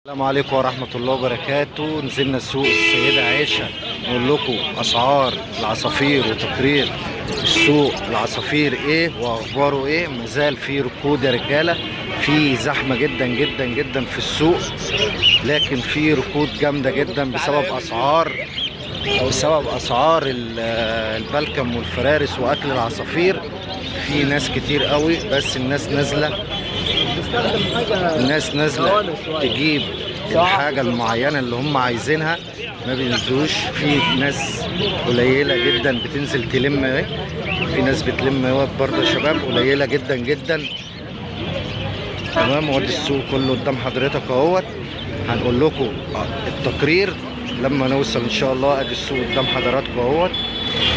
السلام عليكم ورحمة الله وبركاته. نزلنا سوق السيدة عائشة نقول لكم أسعار العصافير وتقرير السوق. العصافير إيه وأخباره إيه؟ مازال في ركود يا رجالة، في زحمة جدا جدا جدا في السوق، لكن في ركود جامدة جدا بسبب أسعار البلكم والفرارس وأكل العصافير. في ناس كتير قوي، بس الناس نازلة تجيب الحاجة المعينة اللي هم عايزينها، ما بينزلوش. في ناس قليلة جدا بتنزل تلم اهي، في ناس بتلم برضه يا شباب، قليلة جدا جدا. تمام، وادي السوق كله قدام حضرتك اهوت. هنقول لكم التقرير لما نوصل ان شاء الله. ادي السوق قدام حضراتكم اهوت.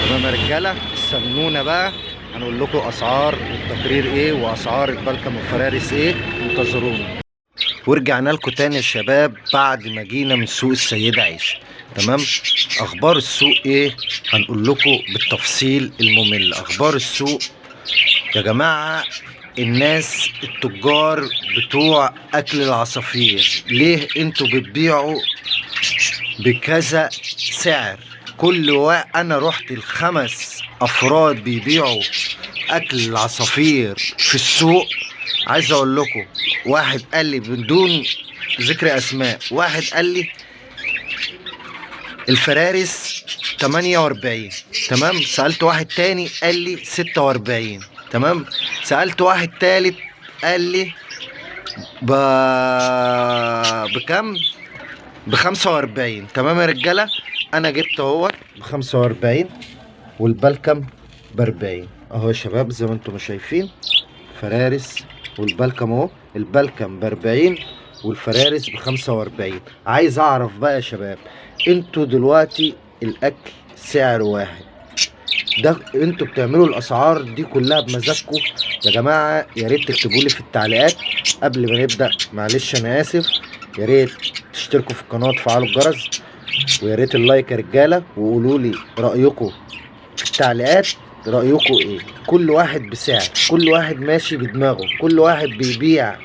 تمام يا رجاله، استنونا بقى، هنقول لكم اسعار التقرير ايه واسعار البلكم والفرارس ايه. انتظرونا. ورجعنا لكم تاني يا شباب بعد ما جينا من سوق السيدة عائشة. تمام، اخبار السوق ايه؟ هنقول لكم بالتفصيل الممل. اخبار السوق يا جماعة، الناس التجار بتوع اكل العصافير، ليه انتوا بتبيعوا بكذا سعر؟ انا رحت الخمس افراد بيبيعوا اكل العصافير في السوق. عايز اقول لكم، واحد قال لي بدون ذكر اسماء، واحد قال لي الفرارس 48. تمام، سألت واحد تاني قال لي 46. تمام، سألت واحد تالت قال لي ب... بكم؟ ب45. تمام يا رجاله، انا جبت اهو ب45 والبلكم ب40 اهو يا شباب، زي ما انتم شايفين فرارس والبلكم اهو. البلكم ب40 والفرارس ب45. عايز اعرف بقى يا شباب، انتوا دلوقتي الاكل سعر واحد، ده انتوا بتعملوا الاسعار دي كلها بمزاجكم يا جماعه؟ يا ريت تكتبوا لي في التعليقات قبل ما نبدا. معلش انا اسف، يا ريت تشتركوا في القناه وتفعلوا الجرس، ويا ريت اللايك يا رجاله، وقولوا لي رايكم في التعليقات. رايكم ايه؟ كل واحد بسعر، كل واحد ماشي بدماغه، كل واحد بيبيع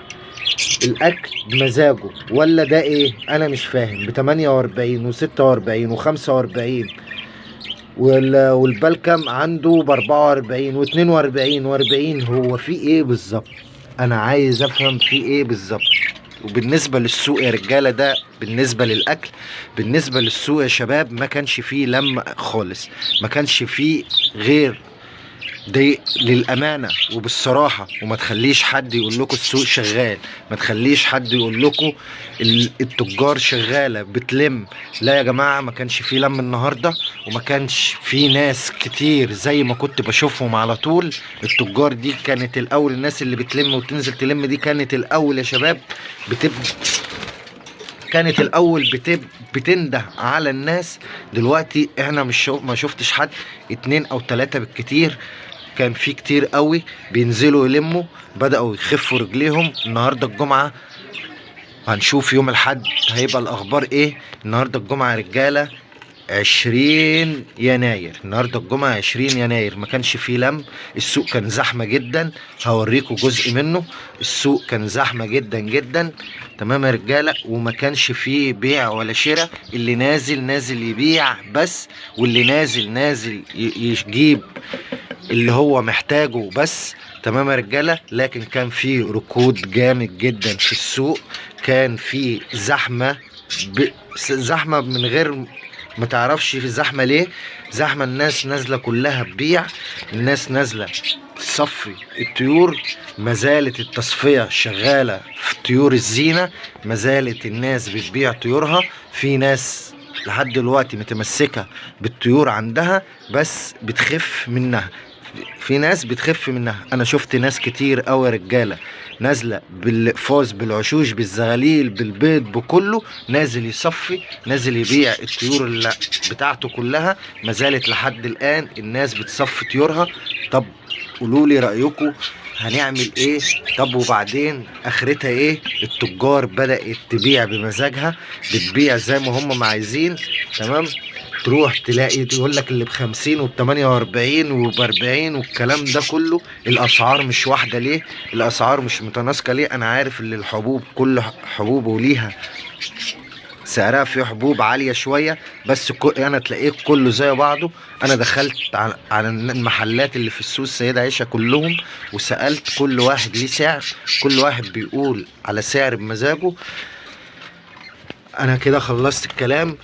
الاكل بمزاجه، ولا ده ايه؟ انا مش فاهم. ب 48 و46 و45 والبلكم عنده ب 44 و42 و40. هو في ايه بالظبط؟ انا عايز افهم في ايه بالظبط. وبالنسبة للسوق يا رجالة، ده بالنسبة للأكل. بالنسبة للسوق يا شباب، ما كانش فيه لم خالص، ما كانش فيه غير دي للأمانة وبالصراحة. وما تخليش حد يقول لكم السوق شغال، ما تخليش حد يقول لكم التجار شغالة بتلم. لا يا جماعة، ما كانش فيه لم النهاردة، وما كانش فيه ناس كتير زي ما كنت بشوفهم على طول. التجار دي كانت الأول، الناس اللي بتلم وتنزل تلم دي كانت الأول يا شباب كانت الأول بتنده على الناس. دلوقتي احنا مش ما شفتش حد، 2 أو 3 بالكتير. كان في كتير قوي بينزلوا يلموا، بدأوا يخفوا رجليهم. النهاردة الجمعة، هنشوف يوم الحد هيبقى الأخبار ايه. النهاردة الجمعة يا رجالة 20 يناير. النهاردة الجمعة 20 يناير، ما كانش فيه لم. السوق كان زحمة جدا، هوريكم جزء منه. السوق كان زحمة جدا جدا. تمام يا رجالة، وما كانش فيه بيع ولا شراء. اللي نازل نازل يبيع بس، واللي نازل يجيب اللي هو محتاجه بس. تمام يا رجاله، لكن كان في ركود جامد جدا في السوق. كان في زحمه من غير ما تعرفش في زحمه ليه. زحمه، الناس نازله كلها تبيع، الناس نازله تصفي الطيور. ما زالت التصفيه شغاله في طيور الزينه، ما زالت الناس بتبيع طيورها. في ناس لحد دلوقتي متمسكه بالطيور عندها، بس بتخف منها. في ناس بتخف منها. انا شفت ناس كتير قوي يا رجاله نازله بالاقفاص، بالعشوش، بالزغاليل، بالبيض، بكله، نازل يصفي، نازل يبيع الطيور اللي بتاعته كلها. ما زالت لحد الان الناس بتصفي طيورها. طب قولوا لي رايكم، هنعمل ايه؟ طب وبعدين اخرتها ايه؟ التجار بدأت تبيع بمزاجها، بتبيع زي ما هم ما عايزين. تمام، تروح تلاقي يقول لك اللي ب50 وب48 وب40 والكلام ده كله. الاسعار مش واحده ليه؟ الاسعار مش متناسقه ليه؟ انا عارف ان الحبوب كل حبوب وليها سعرها، في حبوب عاليه شويه، بس انا تلاقيه كله زي بعضه. انا دخلت على المحلات اللي في السوق السيدة عائشة كلهم، وسألت كل واحد ليه سعر، كل واحد بيقول على سعر بمزاجه. انا كده خلصت الكلام،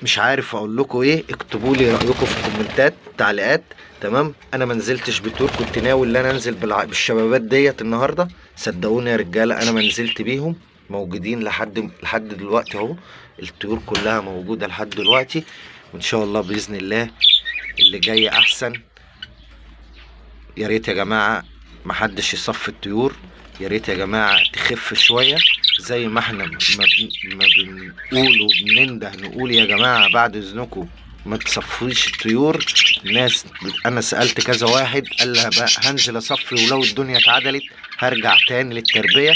مش عارف اقول لكم ايه. اكتبوا لي رايكم في الكومنتات تعليقات. تمام. انا ما نزلتش بتور، كنت ناوي ان انا انزل بالشبابات ديت النهارده. صدقوني يا رجاله انا ما نزلت بيهم، موجودين لحد دلوقتي اهو. الطيور كلها موجوده لحد دلوقتي، وان شاء الله باذن الله اللي جاي احسن. يا ريت يا جماعه محدش يصفي الطيور، يا ريت يا جماعه تخف شويه. زي ما احنا ما بنقول وبننده نقول يا جماعه بعد اذنكم ما تصفيش الطيور. الناس انا سالت كذا واحد قال لها بقى هنزل اصفي، ولو الدنيا اتعدلت هرجع تاني للتربيه.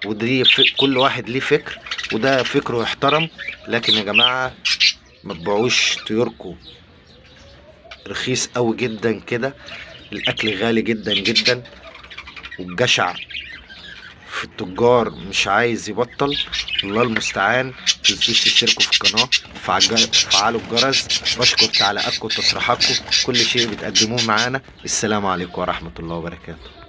ودي كل واحد ليه فكر، وده فكره يحترم. لكن يا جماعه ما تبيعوش طيوركم رخيص قوي جدا كده. الاكل غالي جدا جدا، والجشع في التجار مش عايز يبطل. الله المستعان. متنسوش تشتركوا في القناة، فعلوا الجرس. بشكر تعليقاتكم وتصريحاتكم، كل شيء بتقدموه معانا. السلام عليكم ورحمة الله وبركاته.